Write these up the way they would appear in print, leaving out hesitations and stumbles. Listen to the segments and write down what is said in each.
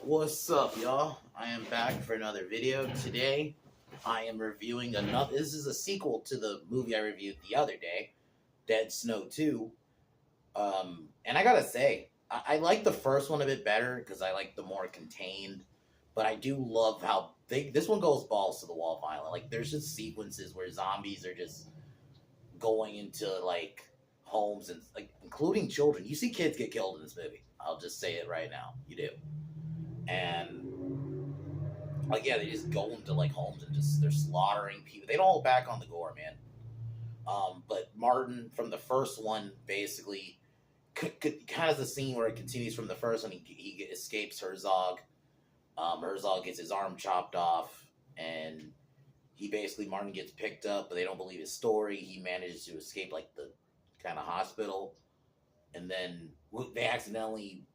What's up, y'all? I am back for another video. Today, I am reviewing another. This is a sequel to the movie I reviewed the other day, Dead Snow 2. And I gotta say, I like the first one a bit better because I like the more contained. But I do love how this one goes balls to the wall violent. Like, there's just sequences where zombies are just going into like homes and like including children. You see kids get killed in this movie. I'll just say it right now. You do. And like, yeah, they just go into like homes and just they're slaughtering people. They don't hold back on the gore, man. But Martin from the first one basically kind of the scene where it continues from the first one. He escapes Herzog. Herzog gets his arm chopped off, and Martin gets picked up, but they don't believe his story. He manages to escape like the kind of hospital, and then they accidentally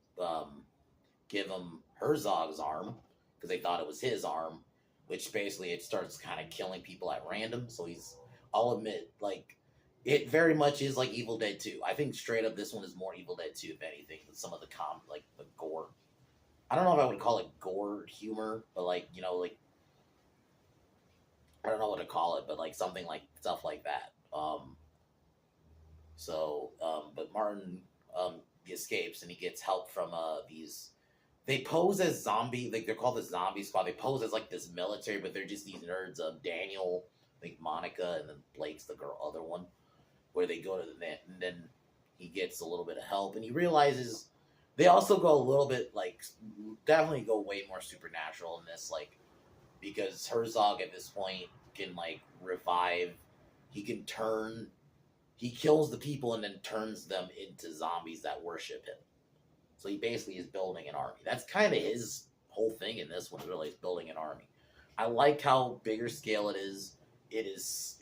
give him Herzog's arm because they thought it was his arm, which basically it starts kind of killing people at random. So I'll admit, like, it very much is like Evil Dead 2. I think straight up this one is more Evil Dead 2, if anything, than some of the like the gore. I don't know if I would call it gore humor, but like, like, I don't know what to call it, but like something like stuff like that. But Martin escapes and he gets help from these. They pose as zombie, like they're called the Zombie Squad. They pose as like this military, but they're just these nerds. Daniel, I think Monica, and then Blake's the other one, where they go to the net, and then he gets a little bit of help, and he realizes they also go a little bit like definitely go way more supernatural in this, like because Herzog at this point can like revive. He kills the people and then turns them into zombies that worship him. So he basically is building an army. That's kind of his whole thing in this one, really, is building an army. I like how bigger scale it is. It is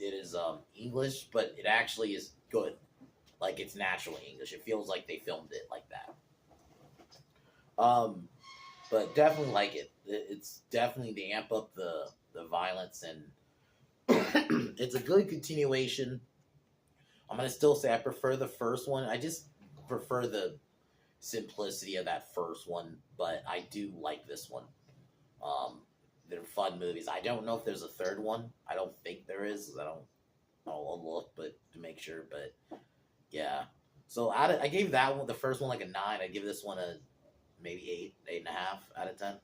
English, but it actually is good. Like, it's naturally English. It feels like they filmed it like that. But definitely like it. It's definitely to amp up the violence, and it's a good continuation. I'm going to still say I prefer the first one. I just prefer the simplicity of that first one, but I do like this one. They're fun movies. I don't know if there's a third one. I don't think there is. I'll look, but to make sure. But yeah. So I gave that one, the first one, like a 9. I give this one a maybe 8.5 out of 10.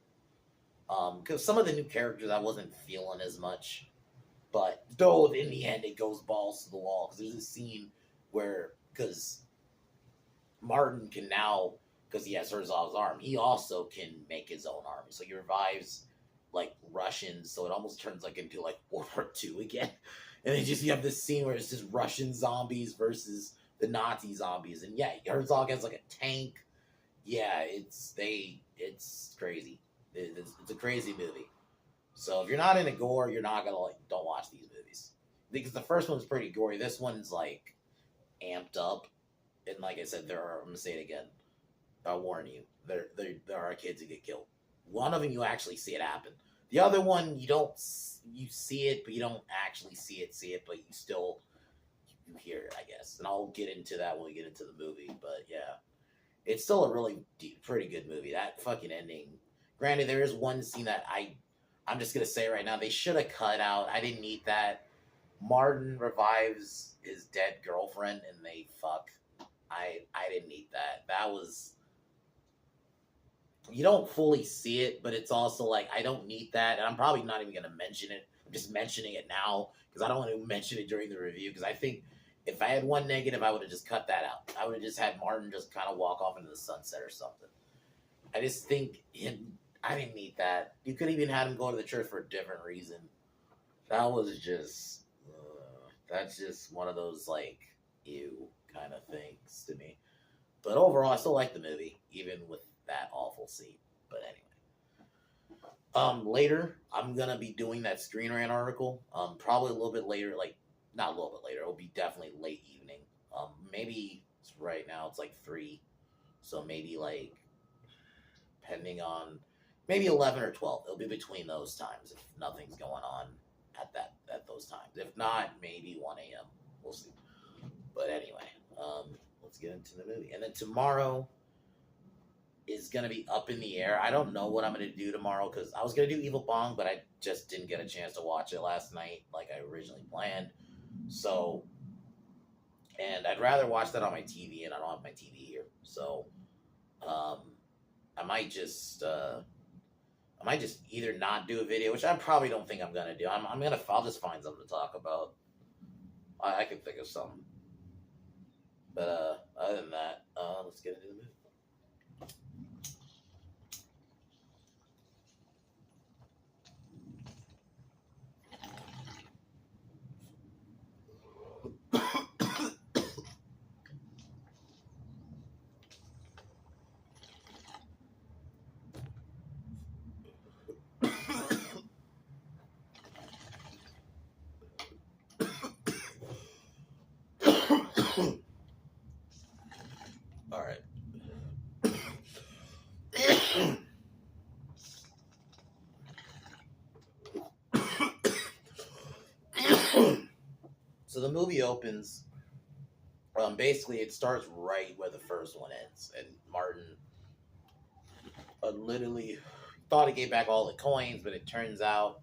Because some of the new characters I wasn't feeling as much. But though in the end it goes balls to the wall, because there's a scene where, because Martin can now, because he has Herzog's arm, he also can make his own army. So he revives like Russians, so it almost turns like into like World War II again. And then you have this scene where it's just Russian zombies versus the Nazi zombies, and yeah, Herzog has like a tank. Yeah, it's crazy. It's a crazy movie. So if you're not into gore, you're not gonna don't watch these movies, because the first one's pretty gory. This one's like amped up, and like I said, I'm gonna say it again. I'll warn you, there are kids who get killed. One of them you actually see it happen. The other one you see it, but you don't actually see it, but you hear it, I guess. And I'll get into that when we get into the movie. But yeah, it's still a really pretty good movie. That fucking ending. Granted, there is one scene that I'm just gonna say right now, they should have cut out. I didn't need that. Martin revives his dead girlfriend and they fuck. I didn't need that. That was, you don't fully see it, but it's also like, I don't need that, and I'm probably not even gonna mention it. I'm just mentioning it now because I don't want to mention it during the review, because I think if I had one negative, I would have just cut that out. I would have just had Martin just kind of walk off into the sunset or something. I just think I didn't need that. You could even had him go to the church for a different reason. That was just, that's just one of those, like, ew kind of things to me. But overall, I still like the movie, even with that awful scene. But anyway. Later, I'm going to be doing that Screen Rant article. Probably a little bit later, like, not a little bit later. It'll be definitely late evening. Maybe right now it's like 3. So maybe like, depending on, maybe 11 or 12. It'll be between those times if nothing's going on at those times. If not, maybe 1 a.m. We'll see. But anyway, let's get into the movie. And then tomorrow is is going to be up in the air. I don't know what I'm going to do tomorrow because I was going to do Evil Bong, but I just didn't get a chance to watch it last night like I originally planned. So, and I'd rather watch that on my TV, and I don't have my TV here. So, I might just either not do a video, which I probably don't think I'm going to do. I'll just find something to talk about. I can think of something. But other than that, let's get into the movie. All right. So the movie opens. Basically, it starts right where the first one ends, and Martin literally thought he gave back all the coins, but it turns out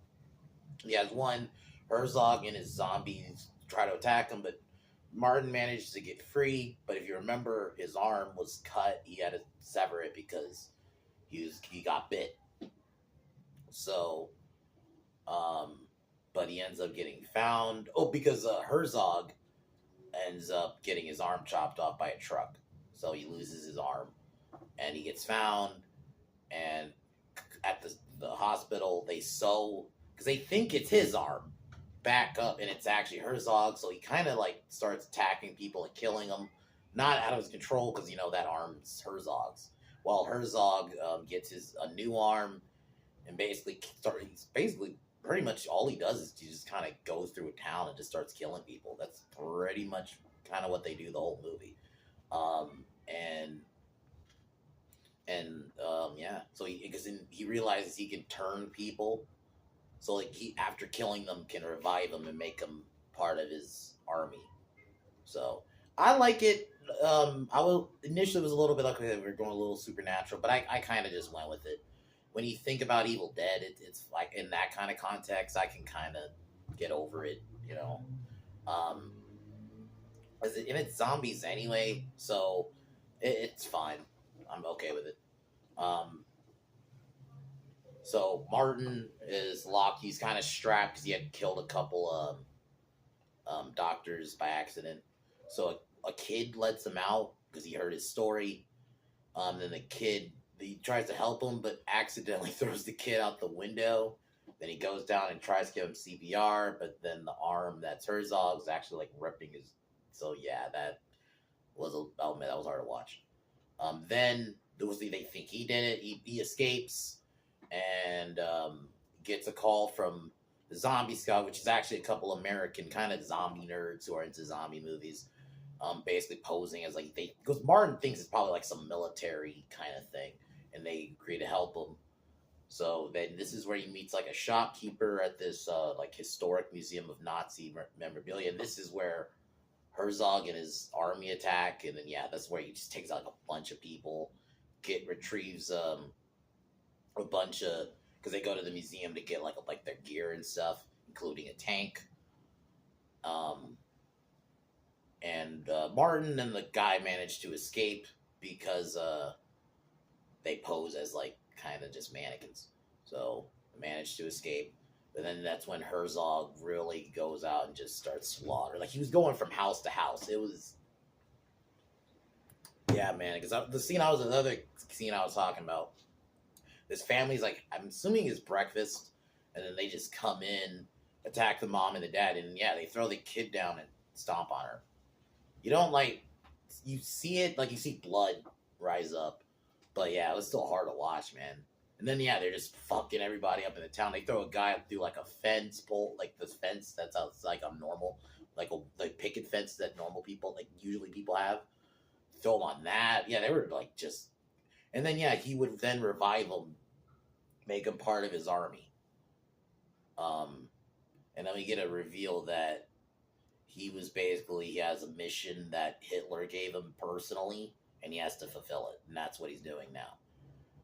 he has one. Herzog and his zombies try to attack him, but Martin managed to get free. But if you remember, his arm was cut. He had to sever it because he got bit. So, but he ends up getting found. Oh, because Herzog ends up getting his arm chopped off by a truck. So he loses his arm, and he gets found. And at the hospital, they sew because they think it's his arm back up, and it's actually Herzog. So he kind of like starts attacking people and killing them, not out of his control because that arm's Herzog's. While Herzog gets a new arm, and basically pretty much all he does is he just kind of goes through a town and just starts killing people. That's pretty much kind of what they do the whole movie. Yeah. So he realizes he can turn people. So like he, after killing them, can revive them and make them part of his army. So I like it. Initially was a little bit like we were going a little supernatural, but I kind of just went with it. When you think about Evil Dead, it's like in that kind of context, I can kind of get over it, and it's zombies anyway, so it's fine. I'm okay with it. So Martin is locked. He's kind of strapped because he had killed a couple doctors by accident. So a kid lets him out because he heard his story. Then the kid, he tries to help him, but accidentally throws the kid out the window. Then he goes down and tries to give him CPR, but then the arm that's Herzog is actually like ripping his. So yeah, that was that was hard to watch. Then they think he did it. He escapes and gets a call from the Zombie Scout, which is actually a couple American kind of zombie nerds who are into zombie movies. Basically posing as because Martin thinks it's probably like some military kind of thing, and they agree to help him. So then this is where he meets like a shopkeeper at this like historic museum of Nazi memorabilia, and this is where Herzog and his army attack, and then that's where he just takes out like a bunch of people, retrieves a bunch of, because they go to the museum to get like their gear and stuff, including a tank. And Martin and the guy managed to escape because they pose as like kind of just mannequins. So they managed to escape. But then that's when Herzog really goes out and just starts slaughtering. Like he was going from house to house. It was, yeah, man. Because the other scene I was talking about. This family's like, I'm assuming it's breakfast, and then they just come in, attack the mom and the dad, and they throw the kid down and stomp on her. You don't you see it, you see blood rise up. But yeah, it was still hard to watch, man. And then they're just fucking everybody up in the town. They throw a guy up through like a fence pole, like this fence that's like a normal, like picket fence that normal people, usually people have. Throw him on that. Yeah, they were just. And then he would then revive him, make him part of his army. And then we get a reveal that he has a mission that Hitler gave him personally, and he has to fulfill it, and that's what he's doing now.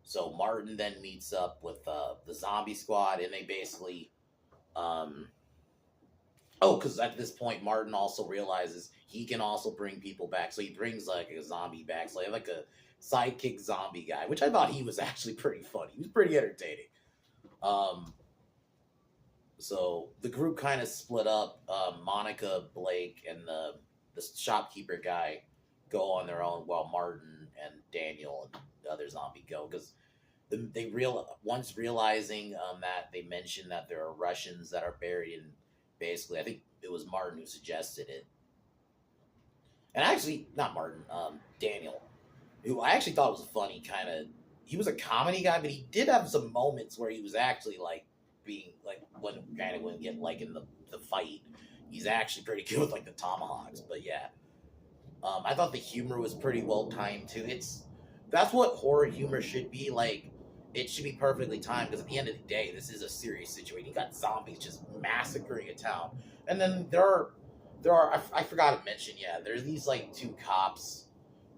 So Martin then meets up with the zombie squad, and they basically, um, oh, because at this point Martin also realizes he can also bring people back. So he brings like a zombie back, so like a sidekick zombie guy, which I thought he was actually pretty funny. He was pretty entertaining. Um, so the group kind of split up. Monica, Blake, and the shopkeeper guy go on their own, while Martin and Daniel and the other zombie go, because once realizing that they mentioned that there are Russians that are buried in, basically, I think it was Martin who suggested it, and actually not Martin, Daniel, who I actually thought was funny. Kind of, he was a comedy guy, but he did have some moments where he was actually like being like when kind of when get like in the fight, he's actually pretty good with like the tomahawks. But yeah, I thought the humor was pretty well timed too. That's what horror humor should be like. It should be perfectly timed, because at the end of the day, this is a serious situation. You got zombies just massacring a town, and then I forgot to mention, yeah, there's these like two cops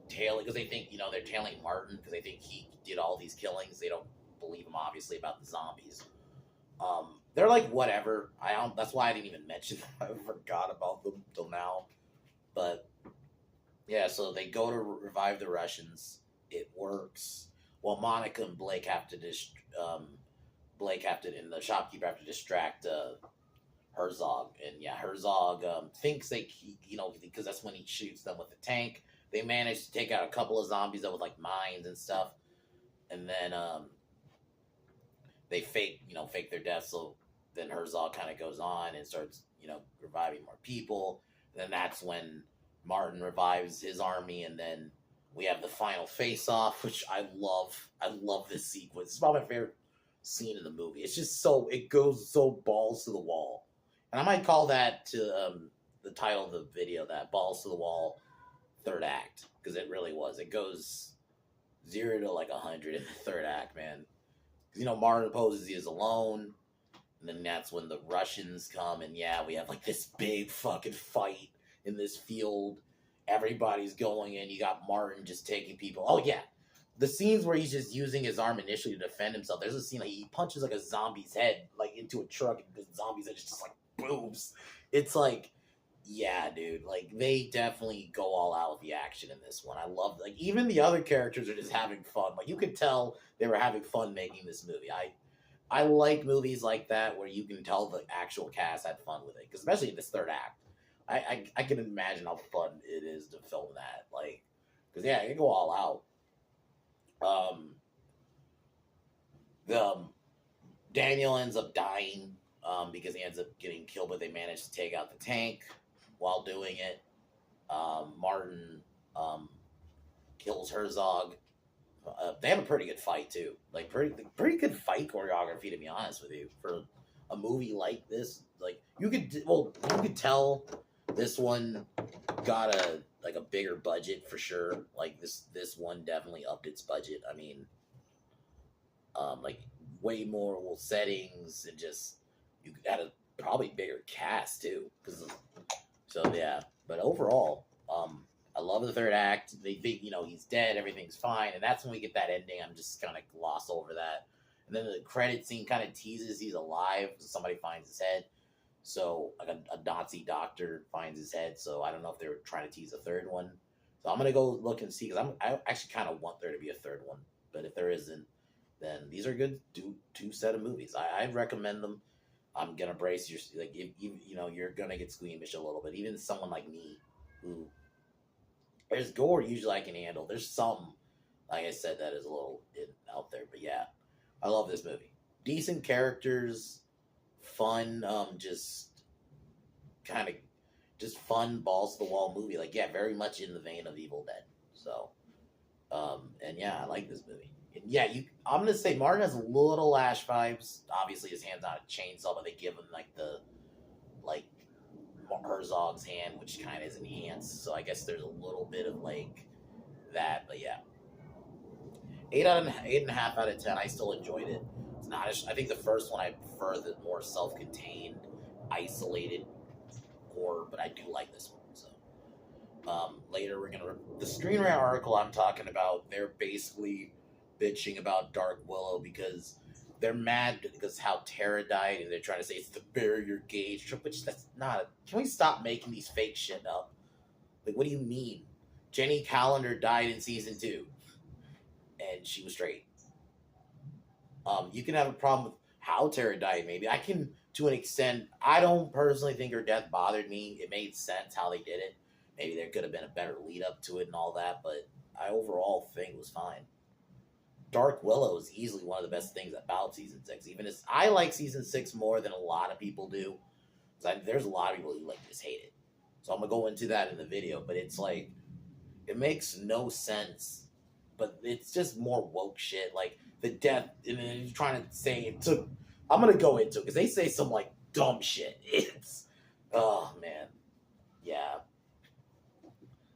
tailing, because they think, they're tailing Martin because they think he did all these killings. They don't believe him, obviously, about the zombies. They're like, whatever. I don't. That's why I didn't even mention them. I forgot about them till now. But yeah, so they go to revive the Russians. It works. Well, Monica and Blake have to and the shopkeeper have to distract Herzog, and yeah, Herzog thinks because that's when he shoots them with the tank. They manage to take out a couple of zombies that with like mines and stuff, and then they fake their death. So then Herzog kind of goes on and starts reviving more people. And then that's when Martin revives his army, and then we have the final face-off, which I love. I love this sequence. It's probably my favorite scene in the movie. It's just it goes so balls to the wall. And I might call that to the title of the video, that balls to the wall third act, because it really was. It goes 0 to like 100 in the third act, man. Because, Martin poses he is alone, and then that's when the Russians come, and yeah, we have like this big fucking fight in this field. Everybody's going in. You got Martin just taking people. Oh yeah, the scenes where he's just using his arm initially to defend himself. There's a scene like he punches like a zombie's head like into a truck, and the zombie's head just like booms. It's like, yeah, dude. Like they definitely go all out with the action in this one. I love, like, even the other characters are just having fun. Like you could tell they were having fun making this movie. I like movies like that where you can tell the actual cast had fun with it, because especially in this third act. I can imagine how fun it is to film that, like, because yeah, you go all out. The Daniel ends up dying because he ends up getting killed, but they manage to take out the tank while doing it. Martin kills Herzog. They have a pretty good fight too, like pretty good fight choreography, to be honest with you, for a movie like this. Like you could tell this one got a bigger budget for sure. Like this one definitely upped its budget. I mean, like way more settings, and just you had a probably bigger cast too. So yeah, but overall, I love the third act. They think he's dead, everything's fine, and that's when we get that ending. I'm just kind of gloss over that, and then the credit scene kind of teases he's alive. Somebody finds his head. So like a Nazi doctor finds his head. So I don't know if they were trying to tease a third one. So I'm gonna go look and see, because I actually kind of want there to be a third one. But if there isn't, then these are good two set of movies. I recommend them. I'm gonna brace your, like, if you're gonna get squeamish a little bit. Even someone like me, who, there's gore usually I can handle. There's some, like I said, that is a little out there. But yeah, I love this movie. Decent characters. Fun, just kind of just fun balls to the wall movie. Like, yeah, very much in the vein of Evil Dead. So, and yeah, I like this movie. And yeah, I'm gonna say Martin has a little Ash vibes. Obviously, his hand's on a chainsaw, but they give him like Herzog's hand, which kind of is enhanced. So I guess there's a little bit of like that. But yeah, 8.5 out of 10. I still enjoyed it. It's not. I think the first one I prefer, the more self-contained, isolated horror, but I do like this one. So later we're gonna the Screen Rant article I'm talking about. bitching about Dark Willow because they're mad because how Tara died, and they're trying to say it's the barrier gauge, which that's not. Can we stop making these fake shit up? Like, what do you mean? Jenny Calendar died in season 2, and she was straight. You can have a problem with how Tara died, maybe. I can, to an extent. I don't personally think her death bothered me. It made sense how they did it. Maybe there could have been a better lead up to it and all that, but I overall think it was fine. Dark Willow is easily one of the best things about season 6. Even as I like season 6 more than a lot of people do, there's a lot of people who like just hate it. So I'm gonna go into that in the video, but it's like it makes no sense, but it's just more woke shit. Like the death, and then you're trying to say it took. I'm gonna go into it because they say some like dumb shit. It's oh man, yeah.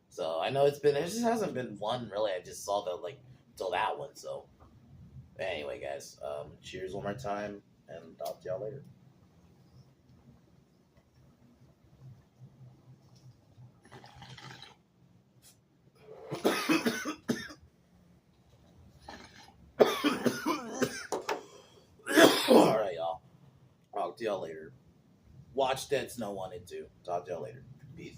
So I know it just hasn't been one really. I just saw the like till that one. So anyway, guys, cheers one more time, and talk to y'all later. All right, y'all. Talk to y'all later. Watch Dead Snow 1 and 2. Talk to y'all later. Peace.